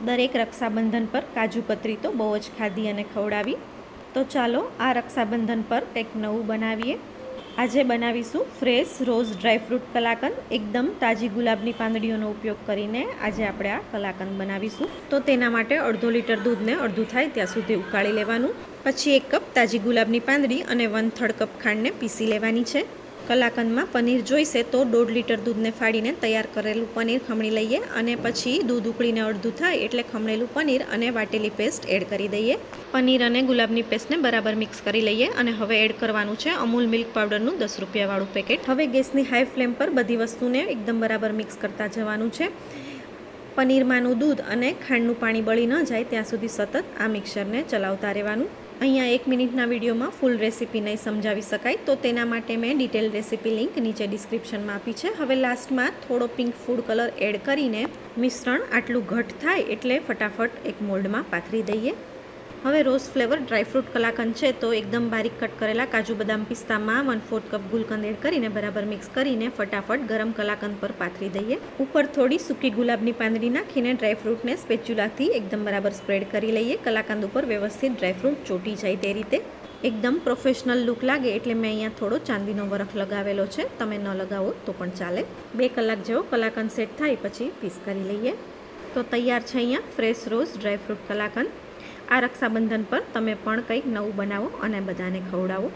દરેક રક્ષાબંધન પર કાજુ કતરી તો બહુ જ ખાધી અને ખવડાવી. તો ચાલો આ રક્ષાબંધન પર કંઈક નવું બનાવીએ. આજે બનાવીશું ફ્રેશ રોઝ ડ્રાયફ્રૂટ કલાકંદ. એકદમ તાજી ગુલાબની પાંદડીઓનો ઉપયોગ કરીને આજે આપણે આ કલાકંદ બનાવીશું. તો તેના માટે અડધો લીટર દૂધને અડધું થાય ત્યાં સુધી ઉકાળી લેવાનું. પછી 1 કપ તાજી ગુલાબની પાંદડી અને 1/3 કપ ખાંડને પીસી લેવાની છે. કલાકંદમાં પનીર જોઈશે તો 1.5 લીટર દૂધને ફાડીને તૈયાર કરેલું પનીર ખમણી લઈએ અને પછી દૂધ ઉકળીને અડધું થાય એટલે ખમણેલું પનીર અને વાટેલી પેસ્ટ એડ કરી દઈએ. પનીર અને ગુલાબની પેસ્ટને બરાબર મિક્સ કરી લઈએ અને હવે એડ કરવાનું છે અમૂલ મિલ્ક પાવડરનું 10 રૂપિયાવાળું પેકેટ. હવે ગેસની હાઈ ફ્લેમ પર બધી વસ્તુને એકદમ બરાબર મિક્સ કરતા જવાનું છે. પનીરમાંનું દૂધ અને ખાંડનું પાણી બળી ન જાય ત્યાં સુધી સતત આ મિક્સરને ચલાવતા રહેવાનું. અહીંયા 1 મિનિટના વિડીયોમાં ફૂલ રેસીપી નહીં સમજાવી શકાય, તો તેના માટે મેં ડિટેલ રેસીપી લિંક નીચે ડિસ્ક્રિપ્શનમાં આપી છે. હવે લાસ્ટમાં થોડો પિંક ફૂડ કલર એડ કરીને મિશ્રણ આટલું ઘટ થાય એટલે ફટાફટ એક મોલ્ડમાં પાથરી દઈએ. હવે રોઝ ફ્લેવર ડ્રાયફ્રૂટ કલાકંદ છે તો એકદમ બારીક કટ કરેલા કાજુ બદામ પિસ્તામાં 1/4 કપ ગુલકંદ એડ કરીને બરાબર મિક્સ કરીને ફટાફટ ગરમ કલાકંદ પર પાથરી દઈએ. ઉપર થોડી સૂકી ગુલાબની પાંદડી નાખીને ડ્રાયફ્રૂટને સ્પેચ્યુલાથી એકદમ બરાબર સ્પ્રેડ કરી લઈએ. કલાકંદ ઉપર વ્યવસ્થિત ડ્રાયફ્રૂટ ચોટી જાય તે રીતે. એકદમ પ્રોફેશનલ લુક લાગે એટલે મેં અહીંયા થોડો ચાંદીનો વરખ લગાવેલો છે. તમે ન લગાવો તો પણ ચાલે. 2 કલાક જેવો કલાકંદ સેટ થાય પછી પીસ કરી લઈએ. તો તૈયાર છે અહીંયા ફ્રેશ રોઝ ડ્રાયફ્રૂટ કલાકંદ. આ રક્ષાબંધન પર તમે પણ કંઈક નવું બનાવો અને બધાને ખવડાવો.